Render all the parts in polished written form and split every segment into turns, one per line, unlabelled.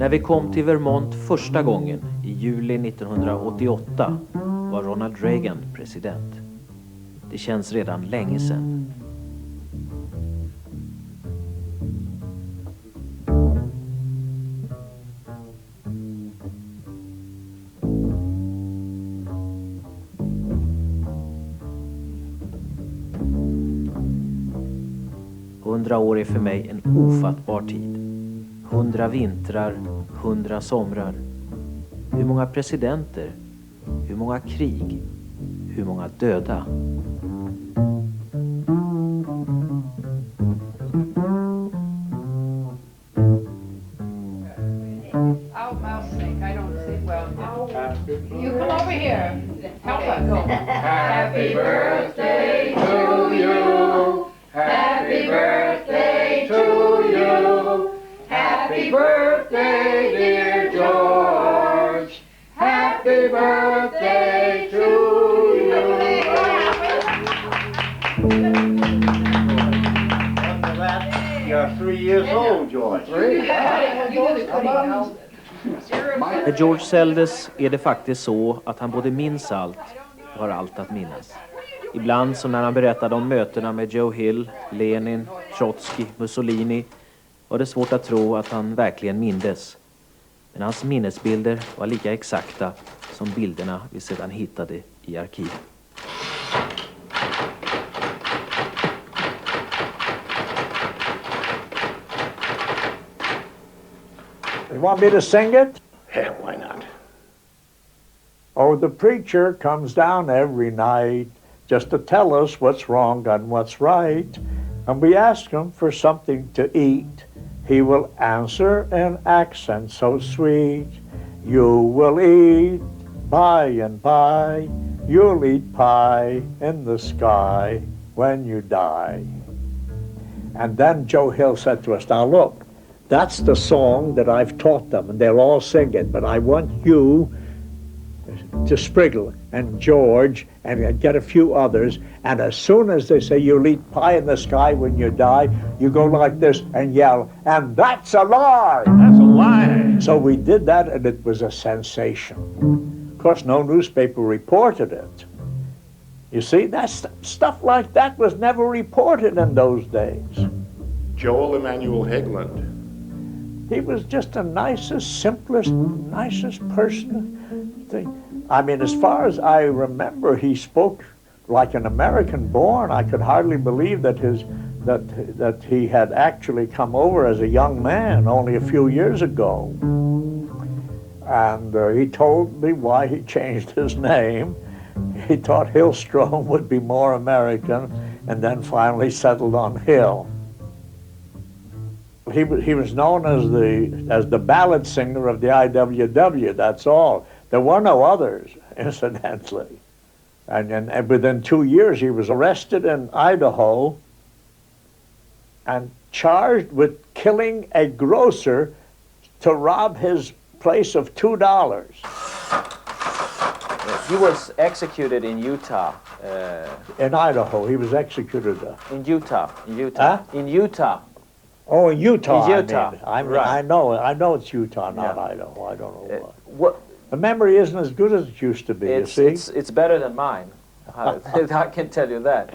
När vi kom till Vermont första gången i juli 1988 var Ronald Reagan president. Det känns redan länge sedan. Hundra år är för mig en ofattbar tid. 100 vintrar, 100 somrar. Hur många presidenter? Hur många krig? Hur många döda?
You come over here. Help us. Happy birthday to you. Happy birthday to you. Happy birthday, dear George. Happy birthday to you.
You're 3 years old, George.
När George säljdes är det faktiskt så att han både minns allt och har allt att minnas. Ibland som när han berättade om mötena med Joe Hill, Lenin, Trotsky, Mussolini var det svårt att tro att han verkligen mindes. Men hans minnesbilder var lika exakta som bilderna vi sedan hittade i arkivet.
You want me to sing it?
Yeah, why not?
Oh, the preacher comes down every night just to tell us what's wrong and what's right. And we ask him for something to eat. He will answer in accent so sweet. You will eat by and by. You'll eat pie in the sky when you die. And then Joe Hill said to us, now look, that's the song that I've taught them, and they'll all sing it, but I want you to Spriggle and George and get a few others, and as soon as they say you'll eat pie in the sky when you die, you go like this and yell, and that's a lie!
That's a lie!
So we did that, and it was a sensation. Of course, no newspaper reported it. You see, that's stuff like that was never reported in those days.
Joel Emanuel Hageland.
He was just the nicest, simplest, nicest person. I mean, as far as I remember, he spoke like an American born. I could hardly believe that that he had actually come over as a young man only a few years ago. And he told me why he changed his name. He thought Hillstrom would be more American, and then finally settled on Hill. He was known as the ballad singer of the IWW, that's all. There were no others, incidentally. And within 2 years, he was arrested in Idaho and charged with killing a grocer to rob his place of $2.
He was executed in Utah.
In Idaho, he was executed.
In Utah.
Huh?
In Utah.
Oh, in Utah.
In Utah.
Right. I know it's Utah, not Idaho. I don't know why.
What?
The memory isn't as good as it used to be, you see?
It's better than mine. I can tell you that.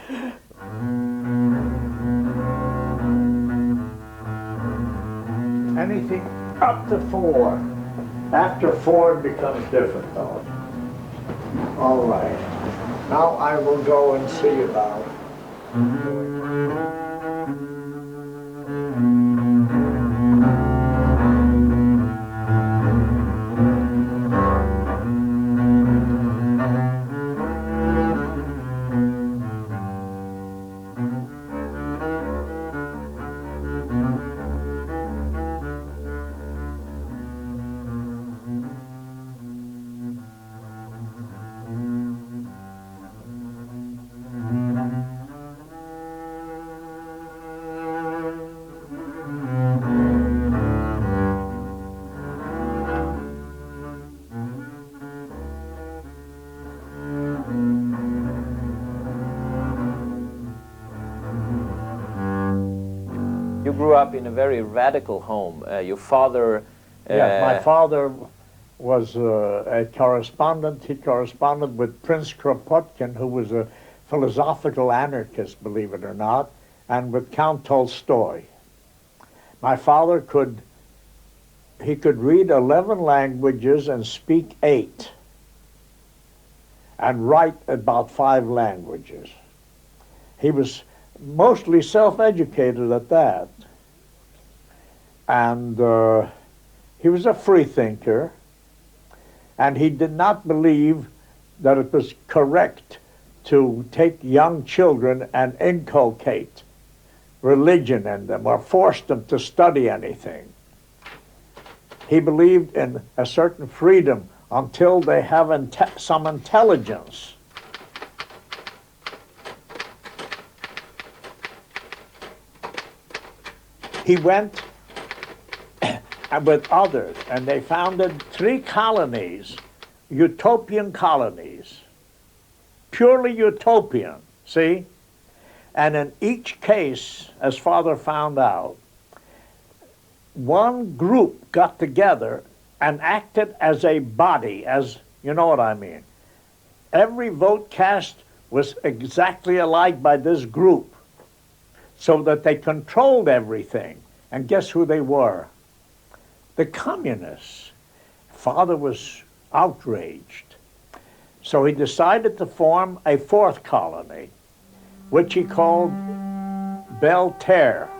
Anything up to 4. After 4 it becomes different, though. All right. Now I will go and see about
You grew up in a very radical home. Your father
Yeah, my father was a correspondent. He corresponded with Prince Kropotkin, who was a philosophical anarchist, believe it or not, and with Count Tolstoy. My father could read 11 languages and speak 8, and write about 5 languages. He was mostly self-educated at that. And he was a free thinker, and he did not believe that it was correct to take young children and inculcate religion in them or force them to study anything. He believed in a certain freedom until they have some intelligence. He went with others, and they founded 3 colonies, utopian colonies, purely utopian, see? And in each case, as Father found out, one group got together and acted as a body, as, you know what I mean. Every vote cast was exactly alike by this group, so that they controlled everything. And guess who they were? The communists. Father was outraged. So he decided to form a 4th colony, which he called Belterre.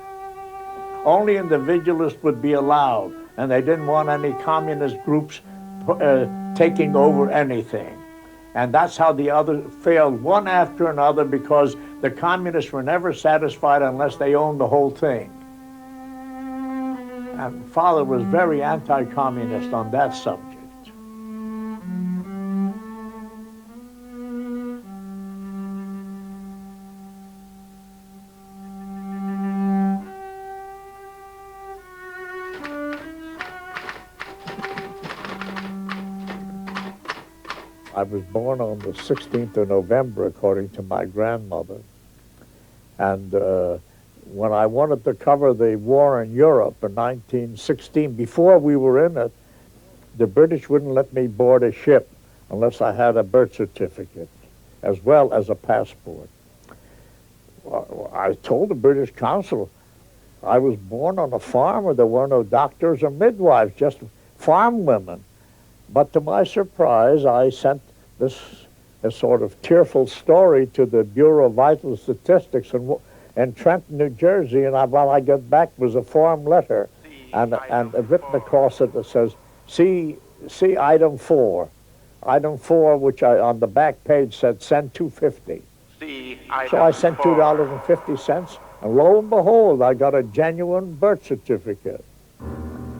Only individualists would be allowed, and they didn't want any communist groups taking over anything. And that's how the others failed one after another, because the communists were never satisfied unless they owned the whole thing. And Father was very anti-communist on that subject. I was born on the 16th of November, according to my grandmother. And when I wanted to cover the war in Europe in 1916, before we were in it, the British wouldn't let me board a ship unless I had a birth certificate, as well as a passport. I told the British consul I was born on a farm where there were no doctors or midwives, just farm women. But to my surprise, I sent this a sort of tearful story to the Bureau of Vital Statistics in Trenton, New Jersey, and what I got back was a form letter, and written across it that says, see item 4. Item 4, which on the back page said, send $2.50. So I sent $2.50, and lo and behold, I got a genuine birth certificate.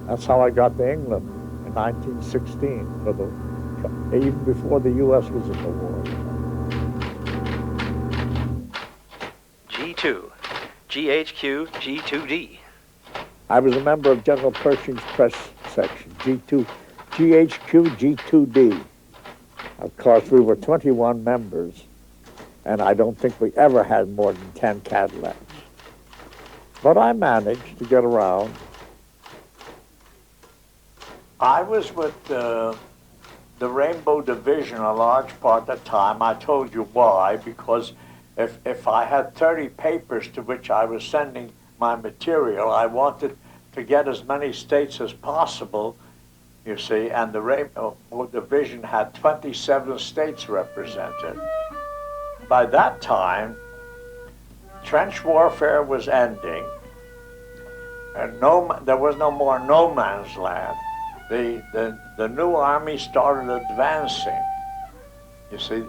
That's how I got to England in 1916, even before the U.S. was in the war.
G2, GHQ, G2D.
I was a member of General Pershing's press section, G2, GHQ, G2D. Of course, we were 21 members, and I don't think we ever had more than 10 Cadillacs. But I managed to get around. I was with the Rainbow Division a large part of the time. I told you why, because if I had 30 papers to which I was sending my material, I wanted to get as many states as possible, you see, and the Rainbow Division had 27 states represented. By that time, trench warfare was ending, and there was no more no man's land. The new army started advancing, you see,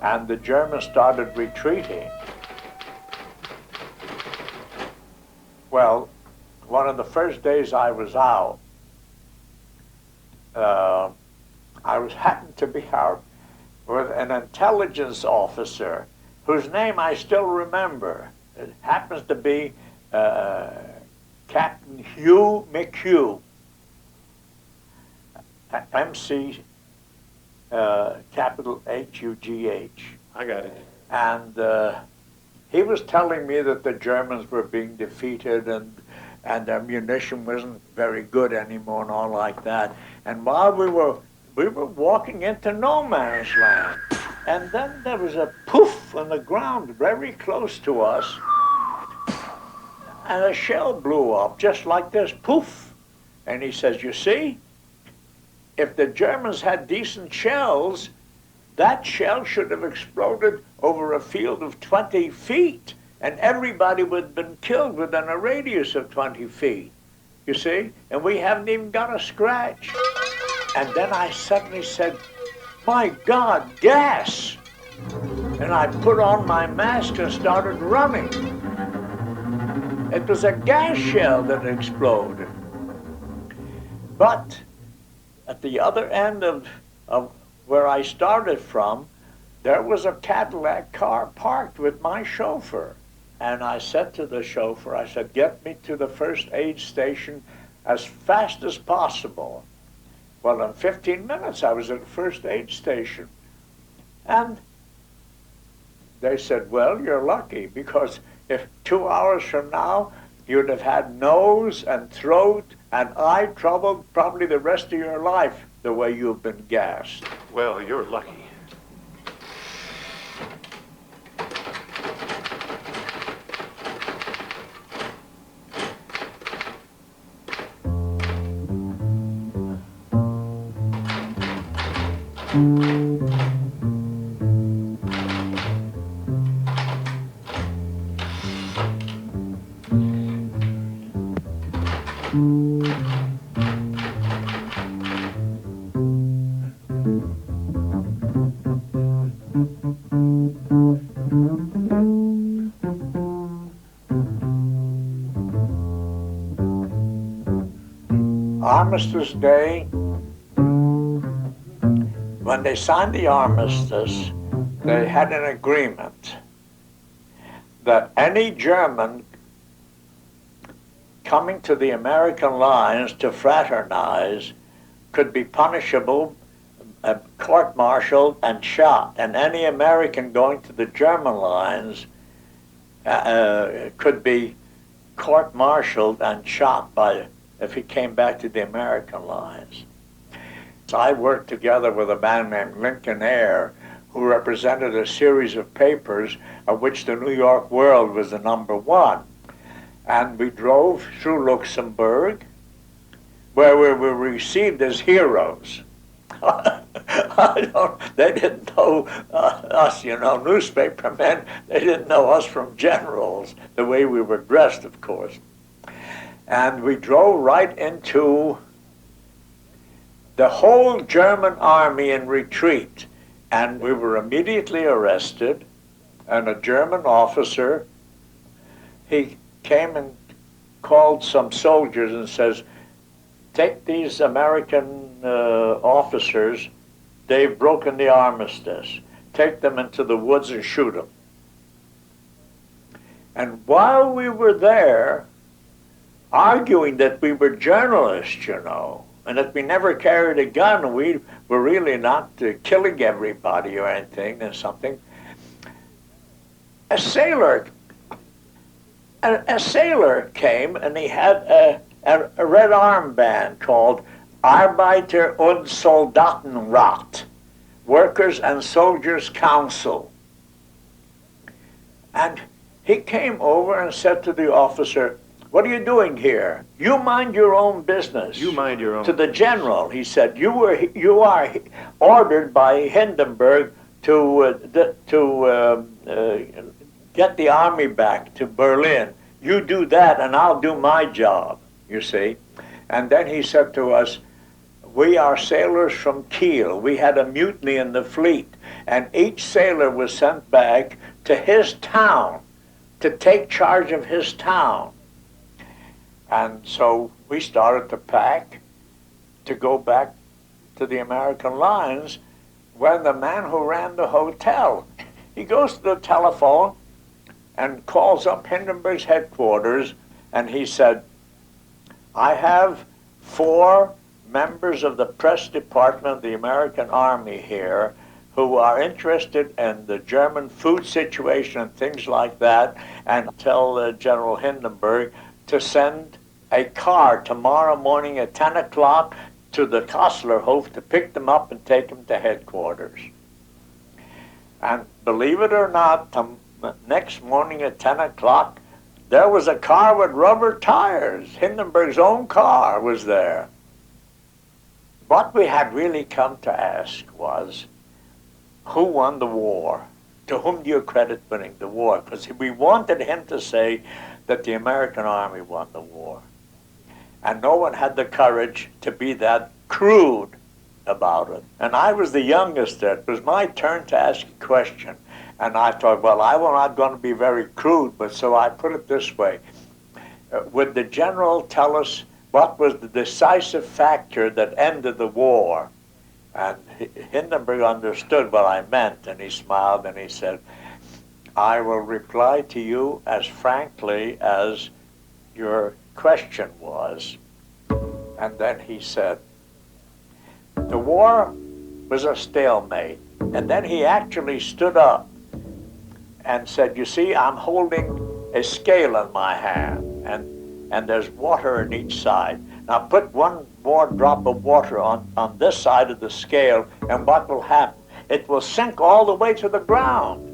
and the Germans started retreating. Well, one of the first days I was out, happened to be out with an intelligence officer whose name I still remember. It happens to be Captain Hugh McHugh. MC, capital H-U-G-H.
I got it.
And he was telling me that the Germans were being defeated, and and their munition wasn't very good anymore and all like that. And while we were walking into no man's land, and then there was a poof on the ground very close to us, and a shell blew up just like this, poof. And he says, you see, if the Germans had decent shells, that shell should have exploded over a field of 20 feet, and everybody would have been killed within a radius of 20 feet, you see? And we haven't even got a scratch. And then I suddenly said, my God, gas! And I put on my mask and started running. It was a gas shell that exploded. But at the other end of where I started from, there was a Cadillac car parked with my chauffeur. And I said to the chauffeur, I said, get me to the first aid station as fast as possible. Well, in 15 minutes, I was at the first aid station. And they said, well, you're lucky, because if 2 hours from now, you'd have had nose and throat and eye trouble probably the rest of your life, the way you've been gassed.
Well, you're lucky.
Armistice Day, when they signed the armistice, they had an agreement that any German coming to the American lines to fraternize could be punishable, court-martialed, and shot. And any American going to the German lines could be court-martialed and shot if he came back to the American lines. So I worked together with a man named Lincoln Eyre, who represented a series of papers of which the New York World was the #1. And we drove through Luxembourg, where we were received as heroes. They didn't know us, newspaper men. They didn't know us from generals, the way we were dressed, of course. And we drove right into the whole German army in retreat. And we were immediately arrested, and a German officer, he came and called some soldiers and says, take these American officers, they've broken the armistice. Take them into the woods and shoot them. And while we were there, arguing that we were journalists, and that we never carried a gun, and we were really not killing everybody or anything or something, a sailor came, and he had a red armband called Arbeiter- und Soldatenrat, Workers' and Soldiers' Council. And he came over and said to the officer, what are you doing here? You mind your own business.
You mind your own.
To the general, he said, you are ordered by Hindenburg to get the army back to Berlin. You do that and I'll do my job, you see. And then he said to us, we are sailors from Kiel. We had a mutiny in the fleet, and each sailor was sent back to his town to take charge of his town. And so we started to pack to go back to the American lines, when the man who ran the hotel, he goes to the telephone and calls up Hindenburg's headquarters, and he said, I have 4 members of the press department of the American Army here who are interested in the German food situation and things like that, and tell General Hindenburg to send a car tomorrow morning at 10 o'clock to the Kostlerhof to pick them up and take them to headquarters. And believe it or not, the next morning at 10 o'clock, there was a car with rubber tires. Hindenburg's own car was there. What we had really come to ask was, who won the war? To whom do you credit winning the war? Because we wanted him to say that the American army won the war. And no one had the courage to be that crude about it. And I was the youngest there. It was my turn to ask a question. And I thought, well, I'm not going to be very crude, but so I put it this way. Would the general tell us what was the decisive factor that ended the war? And Hindenburg understood what I meant, and he smiled and he said, I will reply to you as frankly as your question was. And then he said, the war was a stalemate. And then he actually stood up and said, you see, I'm holding a scale in my hand, and there's water on each side. Now put one more drop of water on this side of the scale, and what will happen? It will sink all the way to the ground.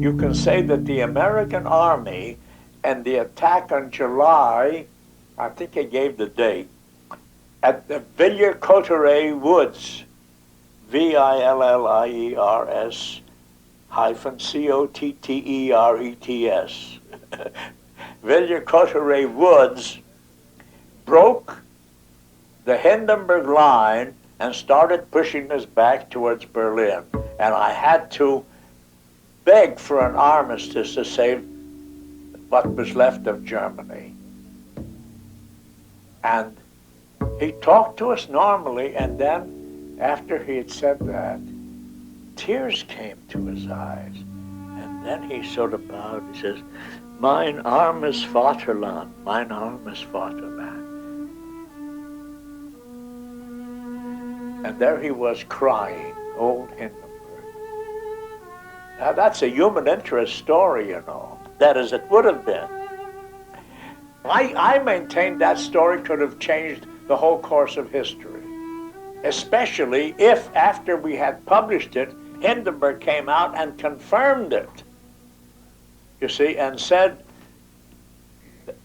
You can say that the American army and the attack on July, I think I gave the date, at the Villers-Cotterêts woods, Villers -Cotterets, Villers-Cotterêts woods, broke the Hindenburg line and started pushing us back towards Berlin. And I had to beg for an armistice to save what was left of Germany. And he talked to us normally, and then after he had said that, tears came to his eyes. And then he sort of bowed, he says, mein armes Vaterland, mein armes Vaterland. And there he was crying, old Hindenburg. Now that's a human interest story, you know. That is, it would have been. I maintain that story could have changed the whole course of history. Especially if, after we had published it, Hindenburg came out and confirmed it. You see, and said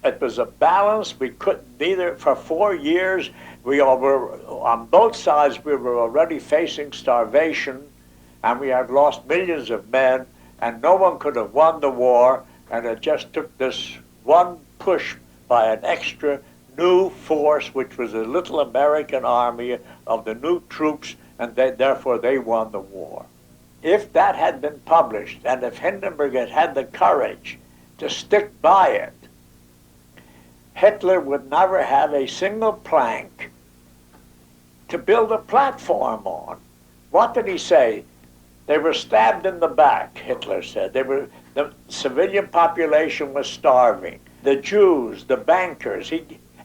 it was a balance. We couldn't neither, for 4 years, we all were, on both sides, we were already facing starvation, and we had lost millions of men, and no one could have won the war, and it just took this one push by an extra new force, which was a little American army of the new troops, and therefore they won the war. If that had been published, and if Hindenburg had had the courage to stick by it, Hitler would never have a single plank to build a platform on. What did he say? They were stabbed in the back, Hitler said. The civilian population was starving. The Jews, the bankers,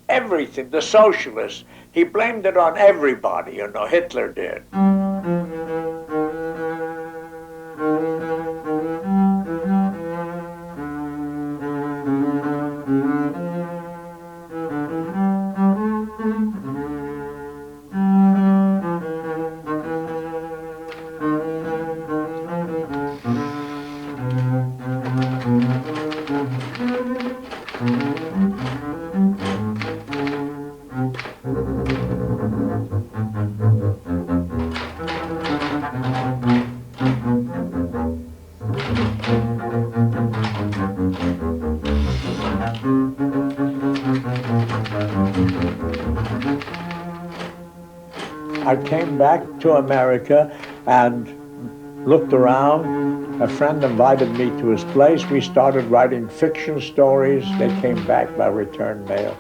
everything, the socialists, he blamed it on everybody, you know, Hitler did. I came back to America and looked around. A friend invited me to his place. We started writing fiction stories. They came back by return mail.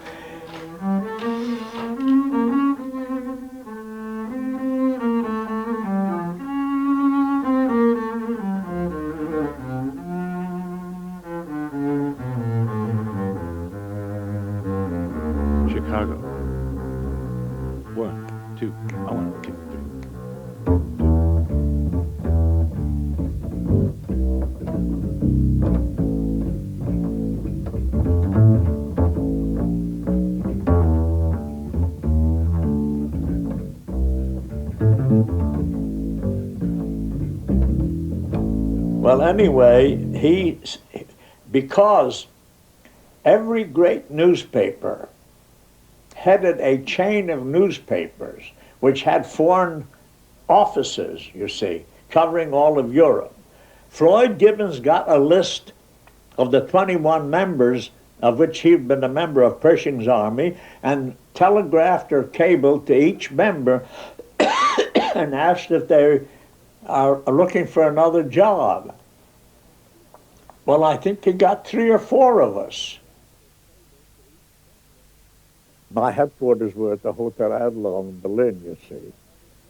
Chicago. 1, 2, I want to kick 3. Well, anyway, because every great newspaper headed a chain of newspapers which had foreign offices, you see, covering all of Europe. Floyd Gibbons got a list of the 21 members of which he'd been a member of Pershing's army and telegraphed or cabled to each member and asked if they are looking for another job. Well, I think he got 3 or 4 of us. My headquarters were at the Hotel Adler in Berlin, you see,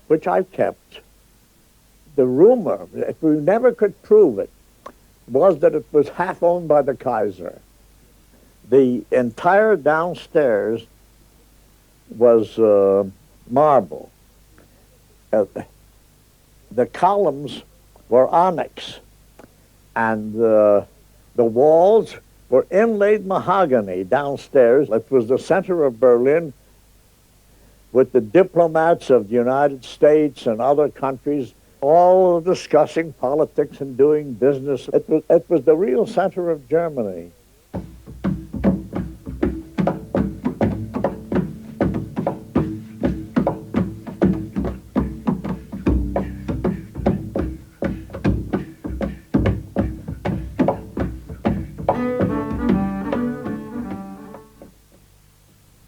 which I kept. The rumor, if we never could prove it, was that it was half owned by the Kaiser. The entire downstairs was marble. The columns were onyx, and the walls were inlaid mahogany downstairs. It was the center of Berlin with the diplomats of the United States and other countries all discussing politics and doing business. It was the real center of Germany.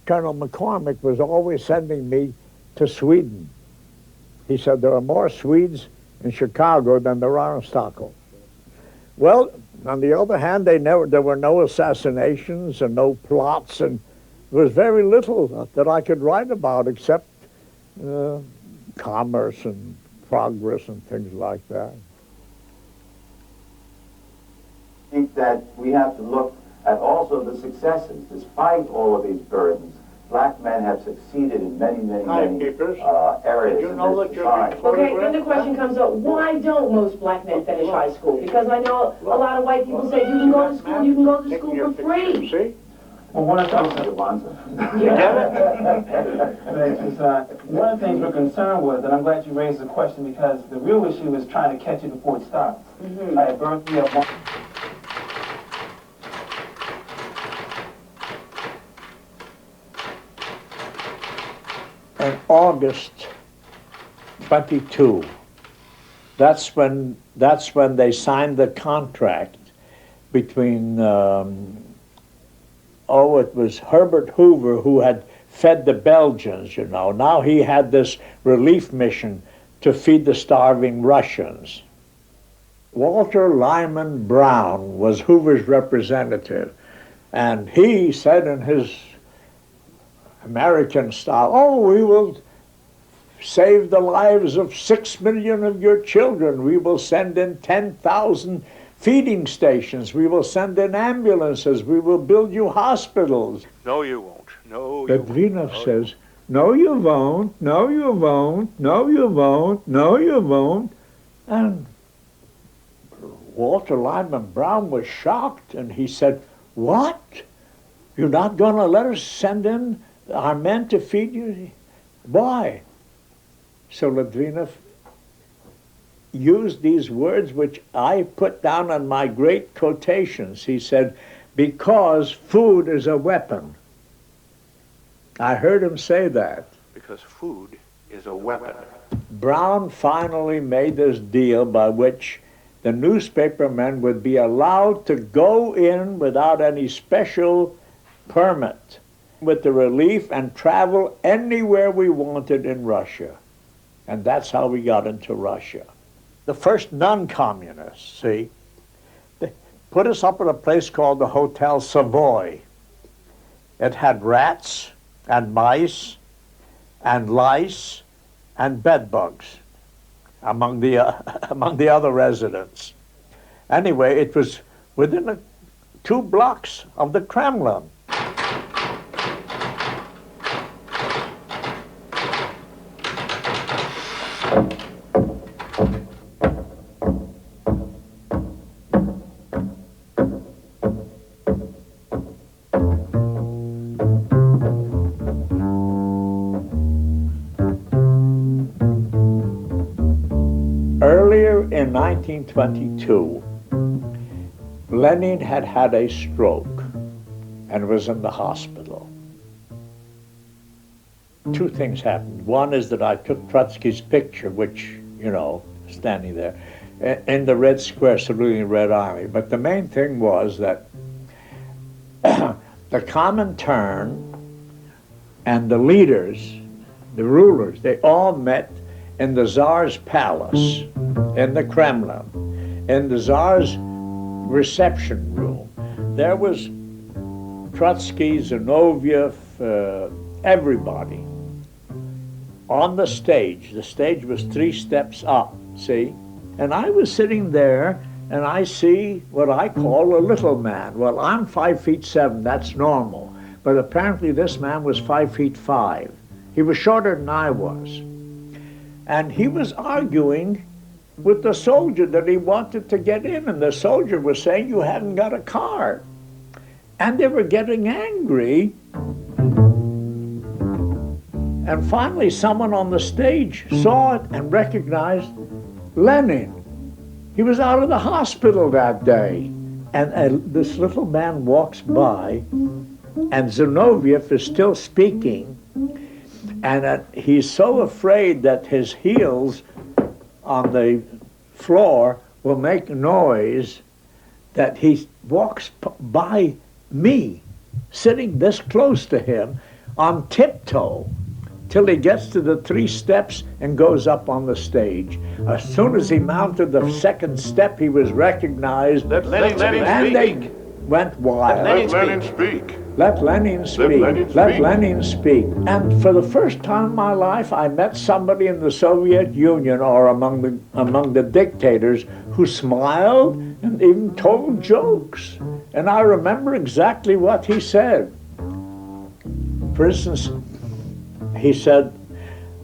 Colonel McCormick was always sending me to Sweden. He said there are more Swedes in Chicago than there are in Stockholm. Well, on the other hand, there were no assassinations and no plots, and there was very little that I could write about except commerce and progress and things like that.
I think that we have to look at also the successes. Despite all of these burdens, black men have succeeded in many areas
You
in
know
this
that you're
society.
Okay, then the question comes up, why don't most black men finish high school? Because I know a lot of white people say you can go to school, you can go to school for free.
See?
Well, one of the things we're concerned with, and I'm glad you raised the question because the real issue is trying to catch it before it starts. At birth, we have one.
In August 22, that's when they signed the contract between it was Herbert Hoover who had fed the Belgians, you know. Now he had this relief mission to feed the starving Russians. Walter Lyman Brown was Hoover's representative, and he said in his American style, oh, we will save the lives of 6 million of your children. We will send in 10,000 feeding stations. We will send in ambulances. We will build you hospitals.
No, you won't. No, you won't.
Litvinov says, no, you won't. No, you won't. No, you won't. No, you won't. And Walter Lyman Brown was shocked, and he said, what? You're not going to let us send in our men to feed you? Why? So Litvinov used these words which I put down on my great quotations. He said, because food is a weapon. I heard him say that.
Because food is a weapon.
Brown finally made this deal by which the newspaper men would be allowed to go in without any special permit with the relief and travel anywhere we wanted in Russia. And that's how we got into Russia. The first non-communists, see, they put us up at a place called the Hotel Savoy. It had rats and mice and lice and bed bugs among the other residents. Anyway, it was within 2 blocks of the Kremlin. in 1922, Lenin had had a stroke and was in the hospital. Two things happened. One is that I took Trotsky's picture, which, you know, standing there, in the Red Square saluting the Red Army. But the main thing was that the Comintern and the leaders, the rulers, they all met in the Tsar's palace, in the Kremlin, in the Tsar's reception room. There was Trotsky, Zinoviev, everybody on the stage. The stage was 3 steps up, see? And I was sitting there, and I see what I call a little man. Well, I'm 5'7", that's normal. But apparently this man was 5'5". He was shorter than I was. And he was arguing with the soldier that he wanted to get in, and the soldier was saying, you haven't got a card. And they were getting angry. And finally someone on the stage saw it and recognized Lenin. He was out of the hospital that day. And this little man walks by, and Zinoviev is still speaking, and he's so afraid that his heels on the floor will make noise that he walks by me, sitting this close to him, on tiptoe, till he gets to the 3 steps and goes up on the stage. As soon as he mounted the 2nd step, he was recognized,
Let Lenin
and they went wild.
Let Lenin speak.
Let Lenin speak. Let Lenin speak. And for the first time in my life, I met somebody in the Soviet Union or among the dictators who smiled and even told jokes. And I remember exactly what he said. For instance, he said,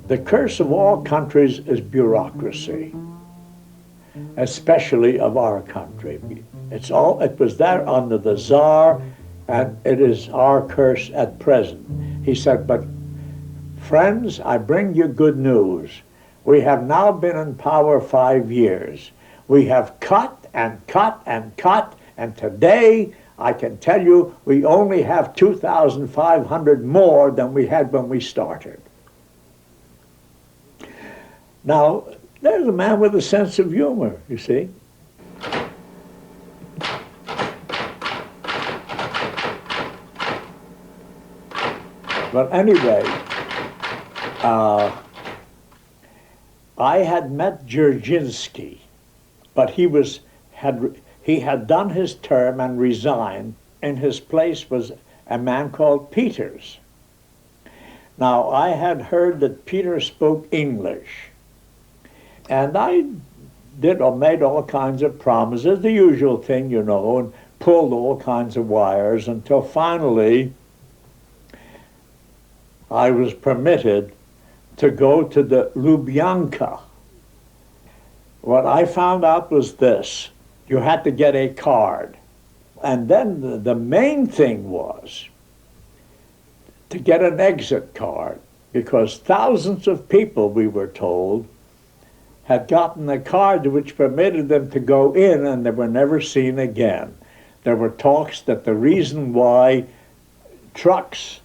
the curse of all countries is bureaucracy, especially of our country. It was there under the Tsar, and it is our curse at present. He said, but friends, I bring you good news. We have now been in power 5 years. We have cut and cut and cut, and today I can tell you we only have 2,500 more than we had when we started. Now, there's a man with a sense of humor, you see. But anyway, I had met Dzerzhinsky, but he had done his term and resigned. In his place was a man called Peters. Now, I had heard that Peter spoke English, and I made all kinds of promises, the usual thing, you know, and pulled all kinds of wires until finally I was permitted to go to the Lubyanka. What I found out was this: you had to get a card. And then the main thing was to get an exit card, because thousands of people, we were told, had gotten a card which permitted them to go in, and they were never seen again. There were talks that the reason why trucks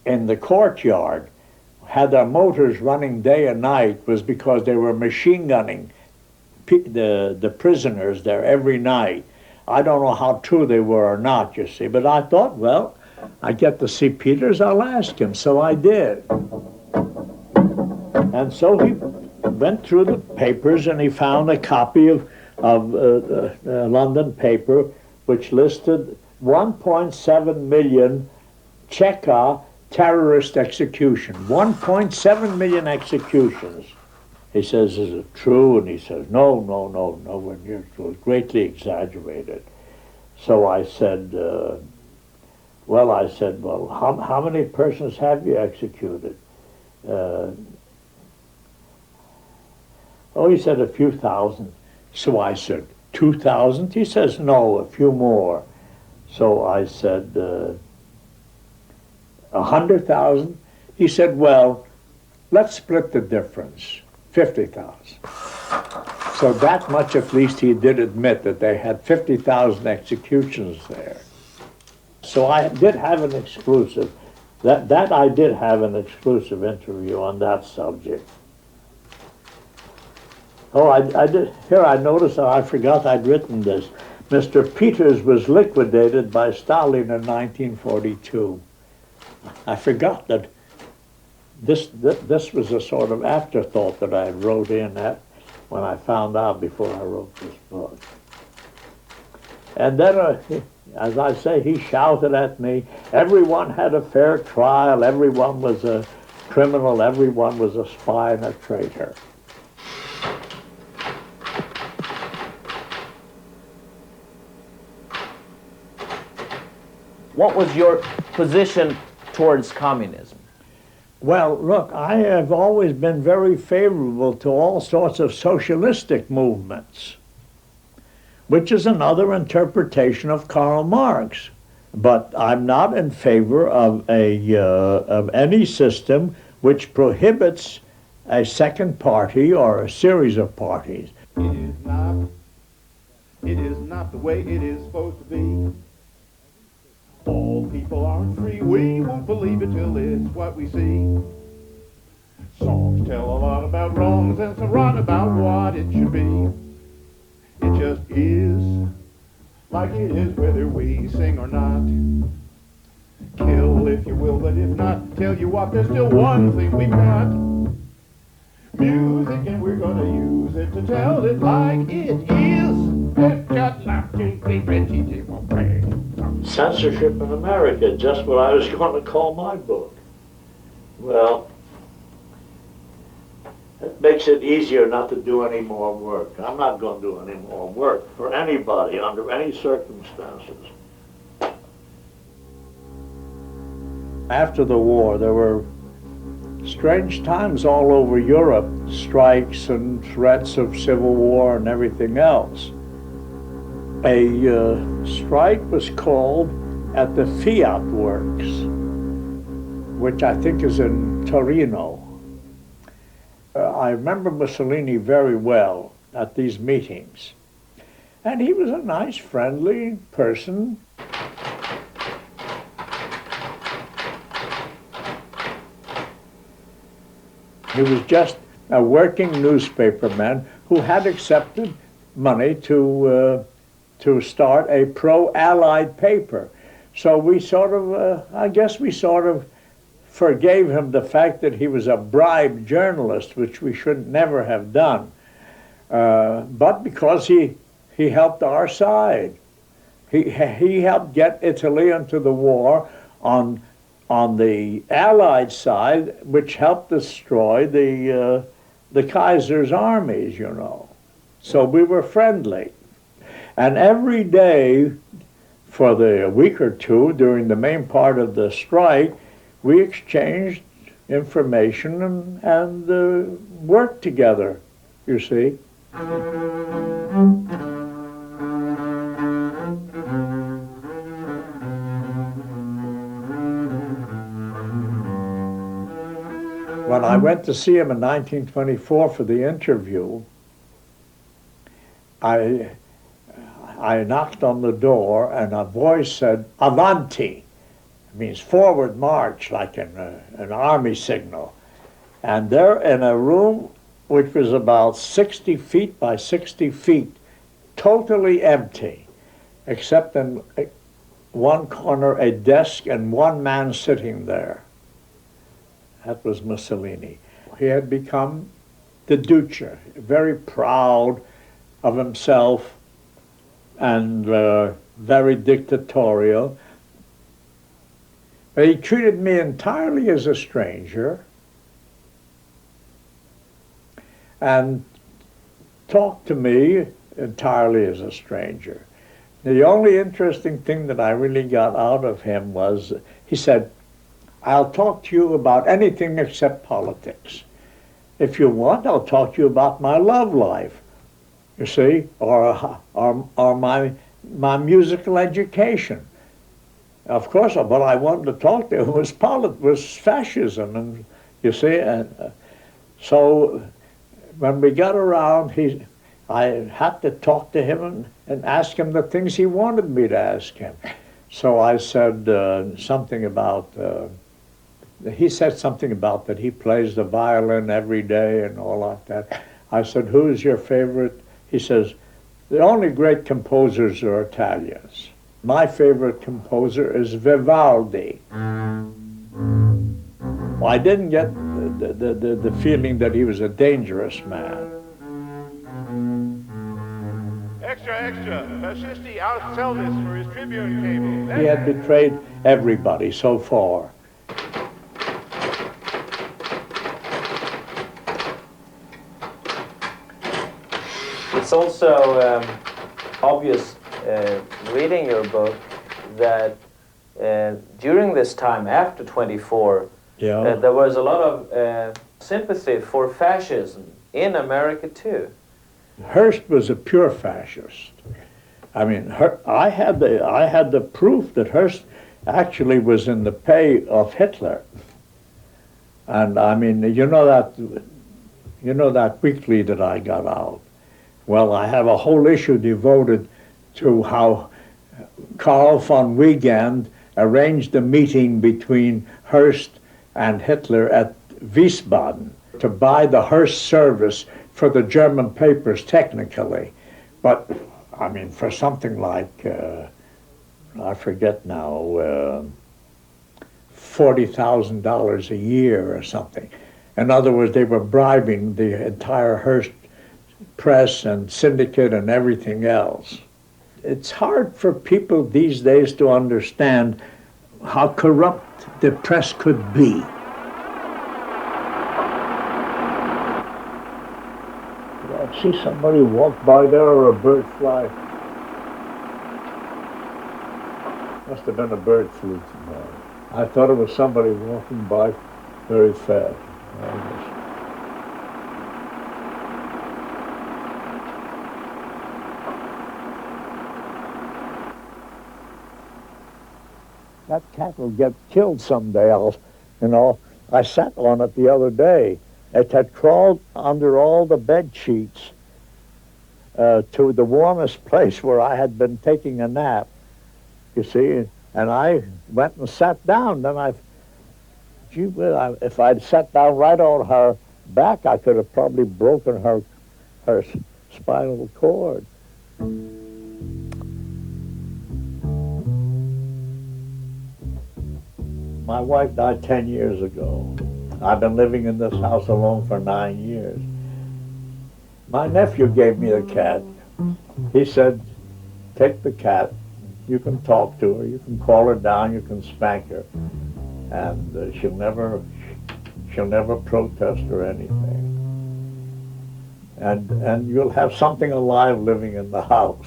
in the courtyard had their motors running day and night was because they were machine gunning the prisoners there every night. I don't know how true they were or not, you see, but I thought, well, I get to see Peters, I'll ask him. So I did. And so he went through the papers and he found a copy of a London paper which listed 1.7 million Cheka terrorist execution. 1.7 million executions. He says, is it true? And he says, no, it was greatly exaggerated. So I said, well, how many persons have you executed? He said, a few thousand. So I said, 2,000? He says, no, a few more. So I said, 100,000? He said, well, let's split the difference, 50,000. So that much at least he did admit, that they had 50,000 executions there. So I did have an exclusive, that I did have an exclusive interview on that subject. Oh, I did, here I noticed that I forgot I'd written this. Mr. Peters was liquidated by Stalin in 1942. I forgot that this was a sort of afterthought that I wrote in at when I found out before I wrote this book. And then, as I say, he shouted at me, everyone had a fair trial, everyone was a criminal, everyone was a spy and a traitor.
What was your position towards communism?
Well, look, I have always been very favorable to all sorts of socialistic movements, which is another interpretation of Karl Marx. But I'm not in favor of any system which prohibits a second party or a series of parties.
It is not the way it is supposed to be. All people aren't free, we won't believe it till it's what we see. Songs tell a lot about wrongs and some rot about what it should be. It just is, like it is whether we sing or not. Kill if you will, but if not, tell you what, there's still one thing we've got. Music, and we're gonna use it to tell it like it is.
Censorship in America, just what I was going to call my book. Well, it makes it easier not to do any more work. I'm not going to do any more work for anybody under any circumstances. After the war, there were strange times all over Europe, strikes and threats of civil war and everything else. A strike was called at the Fiat Works, which I think is in Torino. I remember Mussolini very well at these meetings. And he was a nice, friendly person. He was just a working newspaperman who had accepted money to start a pro-Allied paper. So we sort of, I guess we sort of forgave him the fact that he was a bribed journalist, which we should never have done. But because he helped our side. He helped get Italy into the war on the Allied side, which helped destroy the Kaiser's armies, you know. So we were friendly. And every day for a week or two during the main part of the strike, we exchanged information and worked together, you see. When I went to see him in 1924 for the interview, I knocked on the door and a voice said, "Avanti." It means forward march, like an army signal. And there in a room which was about 60 feet by 60 feet, totally empty, except in one corner a desk and one man sitting there. That was Mussolini. He had become the Duce, very proud of himself and very dictatorial. But he treated me entirely as a stranger and talked to me entirely as a stranger. The only interesting thing that I really got out of him was, he said, "I'll talk to you about anything except politics. If you want, I'll talk to you about my love life, you see, or my musical education." Of course, what I wanted to talk to was fascism, and you see, and so when we got around, I had to talk to him and ask him the things he wanted me to ask him. So I said something about, he said something about that he plays the violin every day and all like that. I said, who's your favorite? He says, the only great composers are Italians. My favorite composer is Vivaldi. Well, I didn't get the feeling that he was a dangerous man.
Extra, extra. Fascisti outsell this for his Tribune cable.
He had betrayed everybody so far.
It's also obvious reading your book that during this time after 24, there was a lot of sympathy for fascism in America too.
Hearst was a pure fascist. I mean, I had the proof that Hearst actually was in the pay of Hitler. And I mean, you know that weekly that I got out. Well, I have a whole issue devoted to how Karl von Wiegand arranged a meeting between Hearst and Hitler at Wiesbaden to buy the Hearst service for the German papers technically. But, I mean, for something like, I forget now, $40,000 a year or something. In other words, they were bribing the entire Hearst press and syndicate and everything else. It's hard for people these days to understand how corrupt the press could be. I see somebody walk by there or a bird fly. Must have been a bird flew tomorrow. I thought it was somebody walking by very fast. That cat will get killed someday. I sat on it the other day. It had crawled under all the bed sheets to the warmest place where I had been taking a nap, you see, and I went and sat down. Then if I'd sat down right on her back, I could have probably broken her spinal cord. My wife died 10 years ago. I've been living in this house alone for 9 years. My nephew gave me the cat. He said, take the cat. You can talk to her. You can call her down. You can spank her. And she'll never protest or anything. And you'll have something alive living in the house.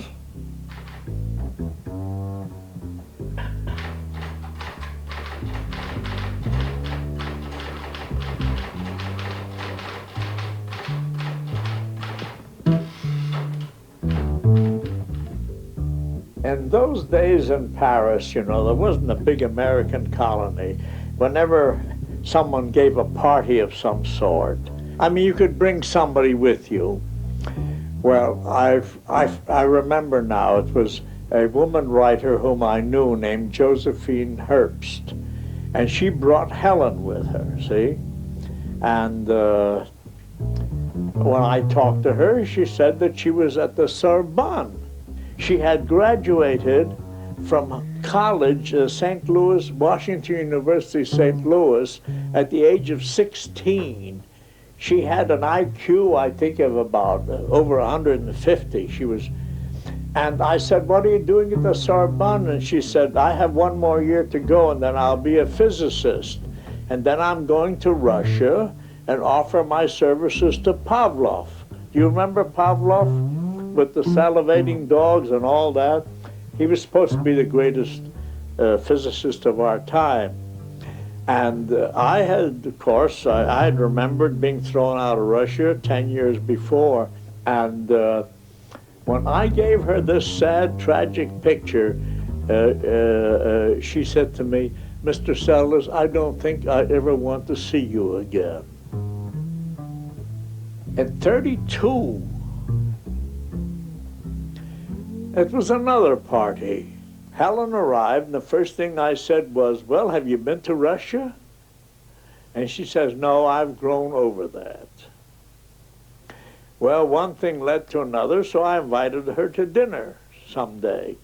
In those days in Paris, you know, there wasn't a big American colony. Whenever someone gave a party of some sort, I mean, you could bring somebody with you. Well, I remember now, it was a woman writer whom I knew named Josephine Herbst, and she brought Helen with her, see? And when I talked to her, she said that she was at the Sorbonne. She had graduated from college, St. Louis, Washington University, St. Louis, at the age of 16. She had an IQ, I think, of about over 150. And I said, what are you doing at the Sorbonne? And she said, I have 1 more year to go, and then I'll be a physicist. And then I'm going to Russia and offer my services to Pavlov. Do you remember Pavlov? With the salivating dogs and all that. He was supposed to be the greatest physicist of our time. And I had, of course, I had remembered being thrown out of Russia 10 years before. And when I gave her this sad, tragic picture, she said to me, Mr. Sellers, I don't think I ever want to see you again. At 32, it was another party. Helen arrived, and the first thing I said was, well, have you been to Russia? And she says, no, I've grown over that. Well, one thing led to another, so I invited her to dinner someday.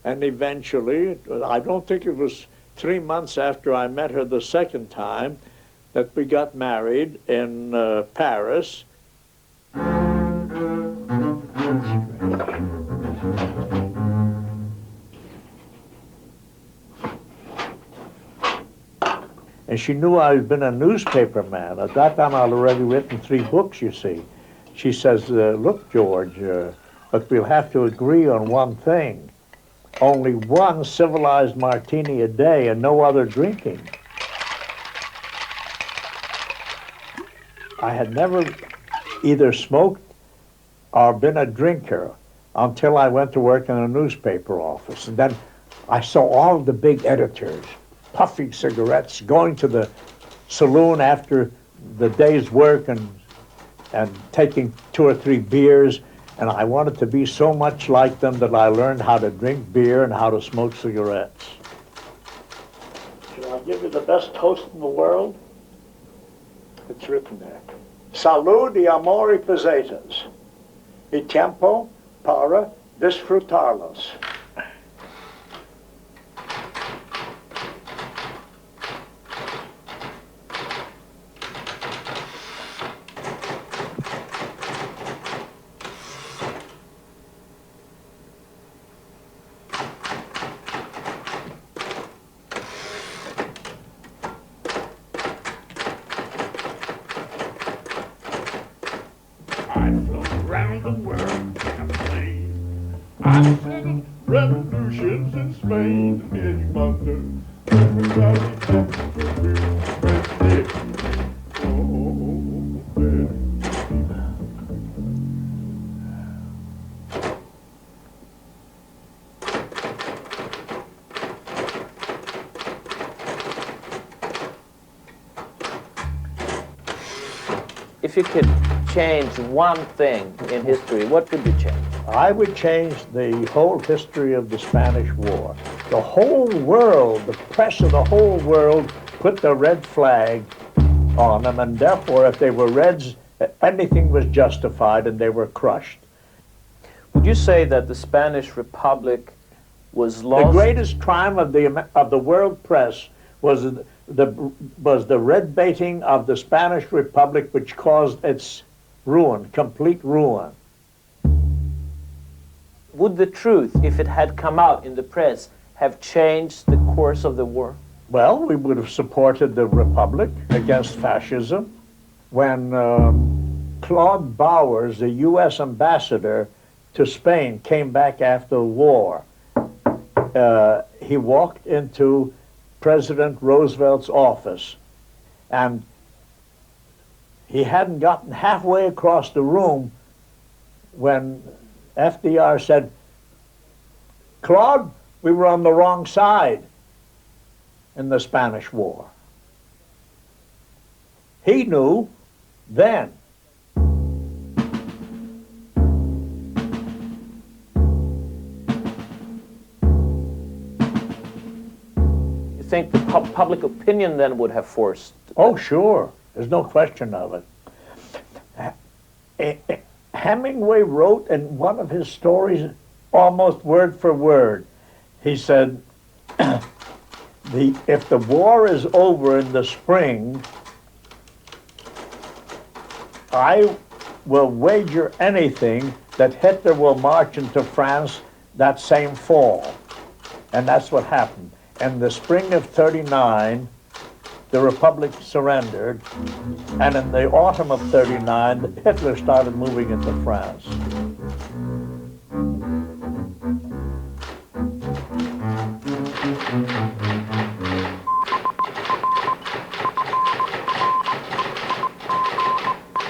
And eventually, I don't think it was 3 months after I met her the second time, that we got married in Paris. And she knew I'd been a newspaper man. At that time, I'd already written 3 books, you see. She says, look, George, but we'll have to agree on one thing. Only one civilized martini a day and no other drinking. I had never either smoked or been a drinker until I went to work in a newspaper office. And then I saw all the big editors puffing cigarettes, going to the saloon after the day's work and taking 2 or 3 beers. And I wanted to be so much like them that I learned how to drink beer and how to smoke cigarettes. Shall I give you the best toast in the world? It's written there. Salud y amor y pesetas. Y tiempo para disfrutarlos.
I've seen revolutions in Spain and you wonder
If you could change one thing in history, what would you change?
I would change the whole history of the Spanish War. The whole world, the press of the whole world put the red flag on them, and therefore if they were Reds, anything was justified and they were crushed.
Would you say that the Spanish Republic was lost?
The greatest crime of the world press was the red baiting of the Spanish Republic, which caused its ruin, complete ruin.
Would the truth, if it had come out in the press, have changed the course of the war?
Well, we would have supported the Republic against fascism. When Claude Bowers, the U.S. ambassador to Spain, came back after the war, he walked into President Roosevelt's office, and he hadn't gotten halfway across the room when FDR said, Claude, we were on the wrong side in the Spanish War. He knew then.
You think the public opinion then would have forced?
Oh, sure. There's no question of it. Hemingway wrote in one of his stories, almost word for word, he said, if the war is over in the spring, I will wager anything that Hitler will march into France that same fall. And that's what happened. In the spring of '39, the Republic surrendered, and in the autumn of '39, Hitler started moving into France.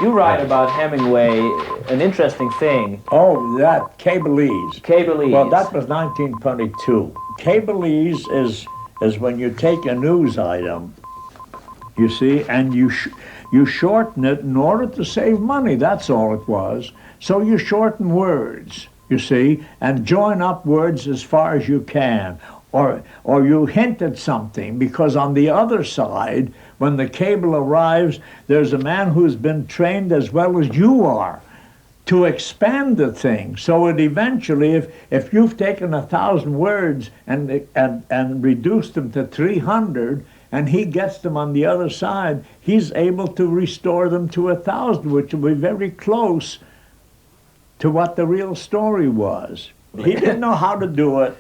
You write about Hemingway, an interesting thing.
Oh, that Cableese.
Cableese.
Well, that was 1922. Cableese is when you take a news item You see, and you shorten it in order to save money. That's all it was. So you shorten words, you see, and join up words as far as you can. Or you hint at something, because on the other side, when the cable arrives, there's a man who's been trained as well as you are to expand the thing. So it eventually, if you've taken 1,000 words and reduced them to 300, and he gets them on the other side, he's able to restore them to 1,000, which will be very close to what the real story was. He didn't know how to do it,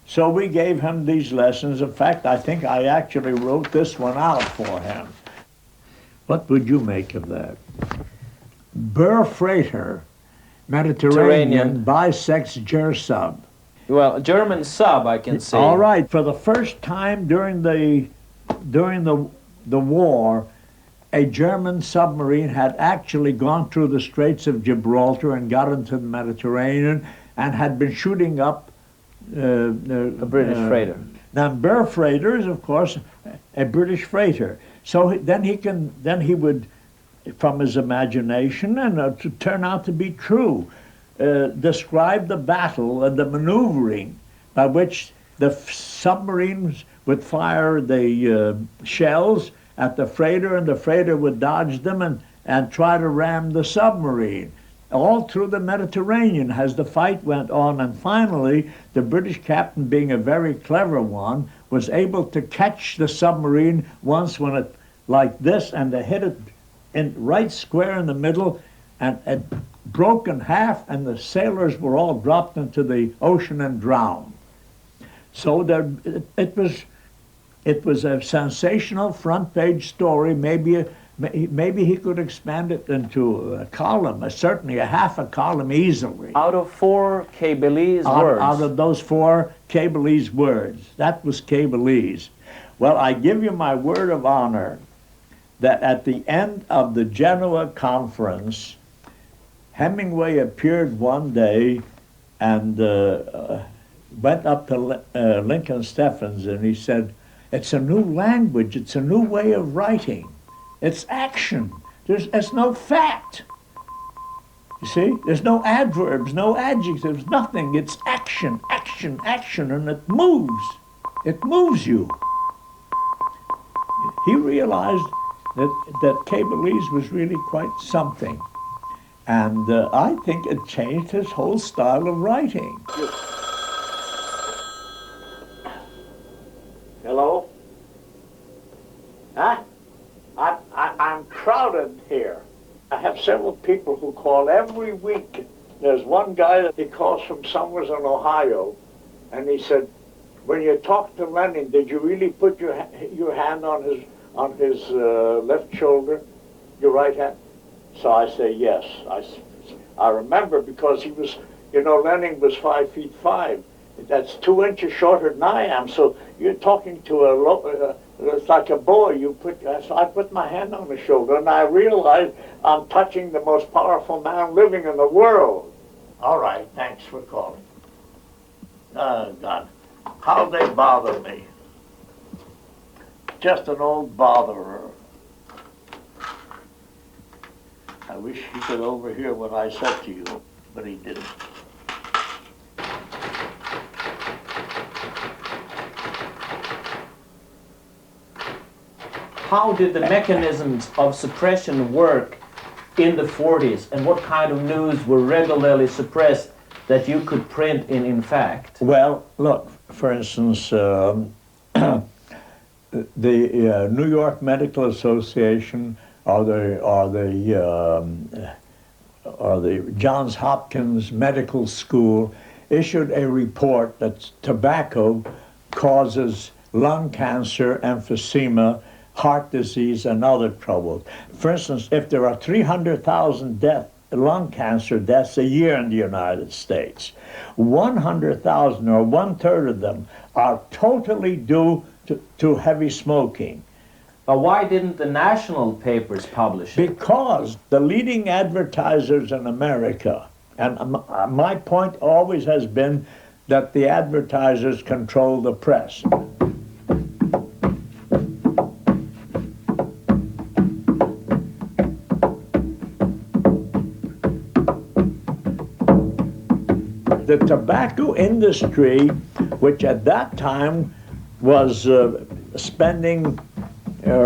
so we gave him these lessons. In fact, I think I actually wrote this one out for him. What would you make of that? Burr freighter, Mediterranean, bisects Gersub.
Well, German sub, I can say.
All right, for the first time during the war, a German submarine had actually gone through the Straits of Gibraltar and got into the Mediterranean and had been shooting up
a British freighter.
Now, Burr freighter is, of course, a British freighter. So then he would, from his imagination, and to turn out to be true, describe the battle and the maneuvering by which the submarines would fire the shells at the freighter, and the freighter would dodge them and try to ram the submarine. All through the Mediterranean as the fight went on, and finally the British captain, being a very clever one, was able to catch the submarine once when it like this, and they hit it in right square in the middle, and it broke in half, and the sailors were all dropped into the ocean and drowned. So there, it was a sensational front page story. Maybe he could expand it into a column, certainly a half a column easily.
Out of 4 Cabelese words.
Out of those 4 Cabelese words. That was Cabelese. Well, I give you my word of honor that at the end of the Genoa conference, Hemingway appeared one day and went up to Lincoln Steffens, and he said, "It's a new language, it's a new way of writing. It's action. It's no fact. You see, there's no adverbs, no adjectives, nothing. It's action, action, action, and it moves. It moves you." He realized that Cabelese was really quite something. And I think it changed his whole style of writing. Hello? Huh? I'm crowded here. I have several people who call every week. There's one guy that he calls from somewhere in Ohio, and he said, "When you talked to Lenin, did you really put your hand on his left shoulder, your right hand?" So I say, yes. I remember, because he was, Lenin was 5'5". That's 2 inches shorter than I am. So you're talking to it's like a boy. So I put my hand on his shoulder, and I realized I'm touching the most powerful man living in the world. All right, thanks for calling. Oh, God, how they bother me. Just an old botherer. I wish he could overhear what I said to you, but he didn't.
How did the mechanisms of suppression work in the 40s, and what kind of news were regularly suppressed that you could print in fact?
Well, look, for instance, the New York Medical Association or the Johns Hopkins Medical School issued a report that tobacco causes lung cancer, emphysema, heart disease, and other troubles. For instance, if there are 300,000 lung cancer deaths a year in the United States, 100,000 or 1/3 of them are totally due to heavy smoking.
But why didn't the national papers publish it?
Because the leading advertisers in America, and my point always has been that the advertisers control the press. the tobacco industry, which at that time was spending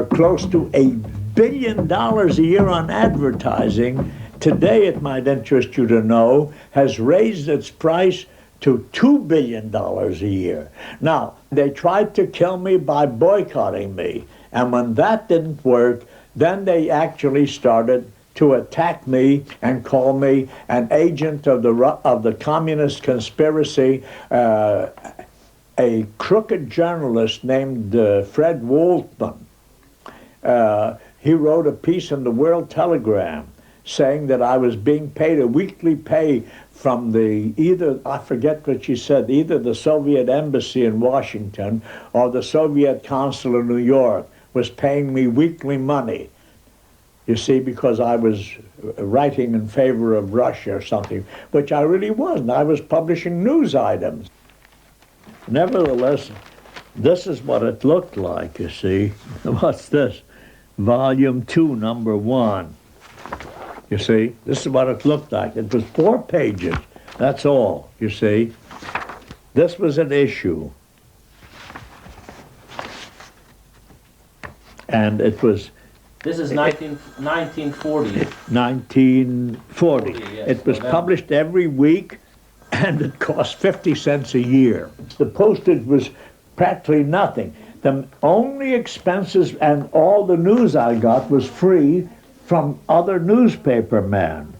close to $1 billion a year on advertising, today, it might interest you to know, has raised its price to $2 billion a year. Now, they tried to kill me by boycotting me, and when that didn't work, then they actually started to attack me and call me an agent of the communist conspiracy. A crooked journalist named Fred Woltman, he wrote a piece in the World Telegram saying that I was being paid a weekly pay from I forget what she said, either the Soviet embassy in Washington or the Soviet consul in New York was paying me weekly money. You see, because I was writing in favor of Russia or something, which I really wasn't. I was publishing news items. Nevertheless, this is what it looked like, you see. What's this? Volume 2, number 1. You see, this is what it looked like. It was 4 pages, that's all, you see. This was an issue. And it was...
This is 1940.
1940.
Yes,
It was published every week, and it cost 50 cents a year. The postage was practically nothing. The only expenses and all the news I got was free from other newspaper men.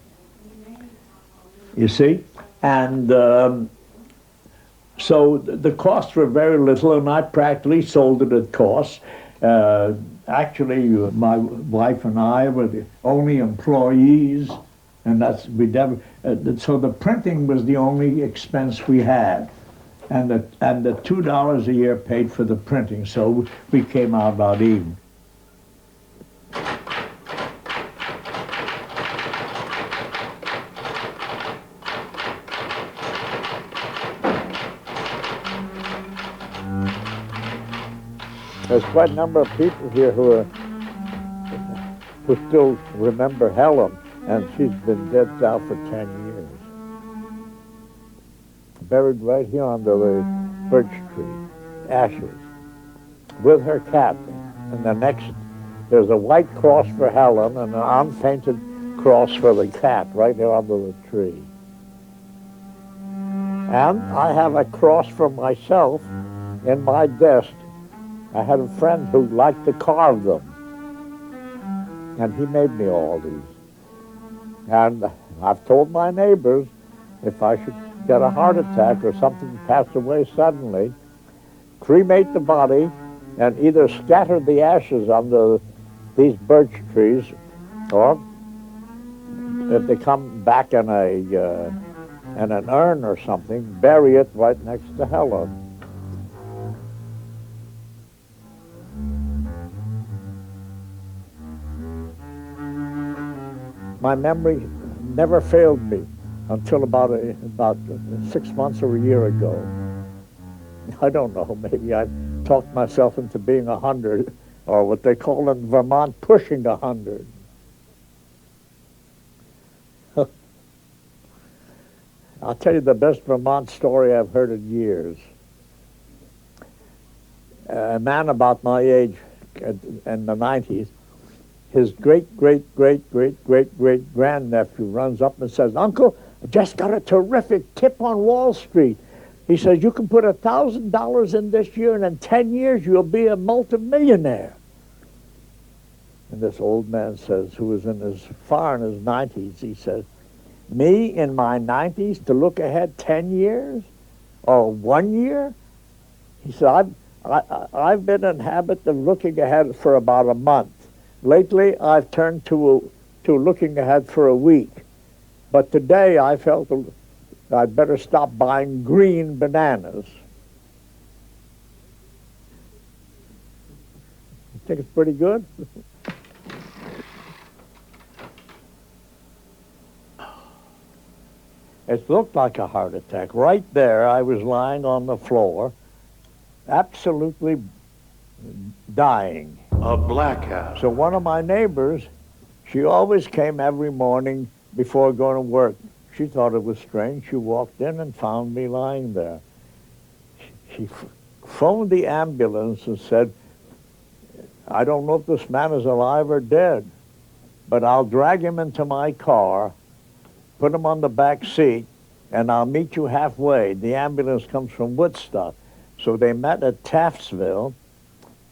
You see? And so the costs were very little, and I practically sold it at cost. Actually, my wife and I were the only employees, and we never. So the printing was the only expense we had, and the $2 a year paid for the printing. So we came out about even. There's quite a number of people here who still remember Helen, and she's been dead now for 10 years. Buried right here under the birch tree, ashes, with her cat. And the next, there's a white cross for Helen and an unpainted cross for the cat right there under the tree. And I have a cross for myself in my desk. I had a friend who liked to carve them, and he made me all these. And I've told my neighbors, if I should get a heart attack or something pass away suddenly, cremate the body and either scatter the ashes under these birch trees, or if they come back in an urn or something, bury it right next to Helen. My memory never failed me until about 6 months or a year ago. I don't know, maybe I talked myself into being 100, or what they call in Vermont, pushing 100. I'll tell you the best Vermont story I've heard in years. A man about my age in the 90s, his great-great-great-great-great-great-grandnephew runs up and says, "Uncle, I just got a terrific tip on Wall Street." He says, "You can put $1,000 in this year, and in 10 years you'll be a multimillionaire." And this old man says, who was far in his 90s, he says, "Me in my 90s to look ahead 10 years? Or 1 year?" He said, I've been in habit of looking ahead for about a month. Lately, I've turned to looking ahead for a week. But today, I felt I'd better stop buying green bananas. You think it's pretty good? It looked like a heart attack. Right there, I was lying on the floor, absolutely dying.
A blackout.
So one of my neighbors, she always came every morning before going to work. She thought it was strange. She walked in and found me lying there. She phoned the ambulance and said, I don't know if this man is alive or dead, but I'll drag him into my car, put him on the back seat, and I'll meet you halfway. The ambulance comes from Woodstock. So they met at Taftsville,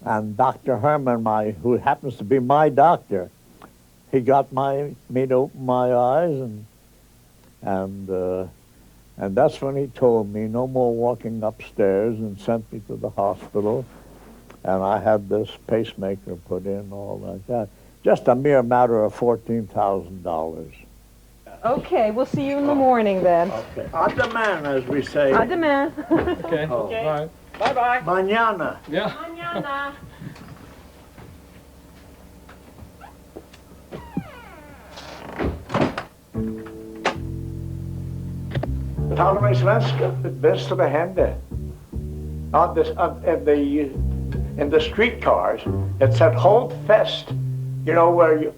and Dr. Herman, who happens to be my doctor, he got me to open my eyes, and that's when he told me no more walking upstairs and sent me to the hospital. And I had this pacemaker put in, all like that. Just a mere matter of $14,000.
Okay, we'll see you in the morning then.
Okay. On demand, as we say.
On demand.
Okay.
Oh.
All right.
Bye-bye.
Mañana.
Yeah.
Mañana.
Betalar mig svenska. Det bästa det hände. In the streetcars, it said hold fast. You know where you,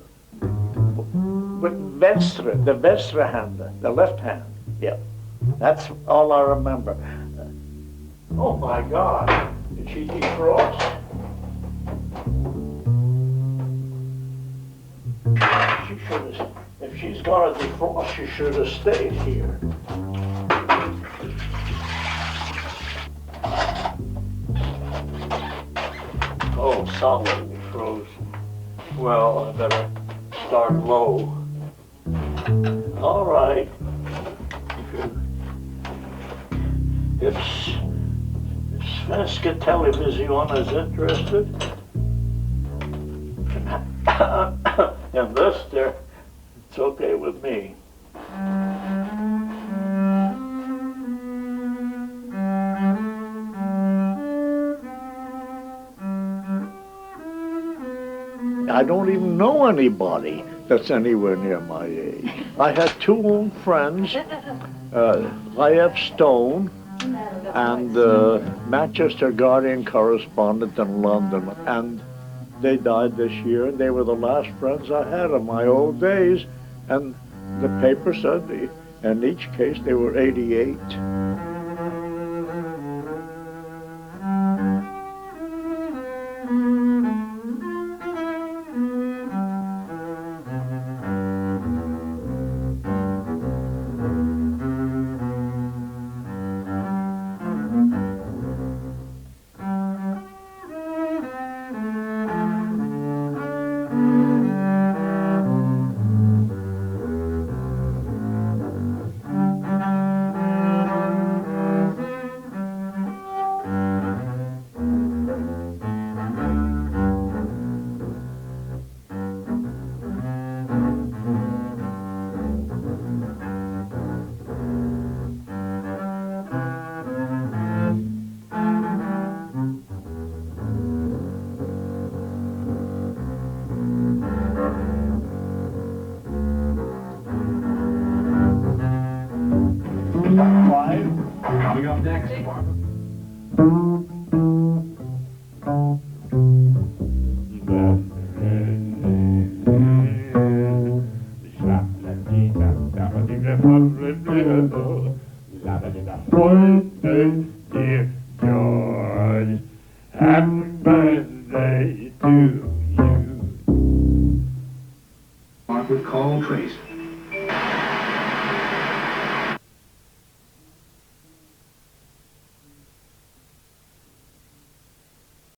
with the vänstra hand, the left hand. Yeah, that's all I remember. Oh my God, did she defrost? She should have, if she's gonna defrost, she should have stayed here. Oh, solidly frozen. Well, I better start low. All right. If Svenska Television is interested in this, it's okay with me. I don't even know anybody that's anywhere near my age. I had two old friends, I.F. Stone and the Manchester Guardian correspondent in London, and they died this year. They were the last friends I had in my old days, and the paper said in each case they were 88.
Coming up next.
Dear George, happy birthday to you.
Mark would call Trace.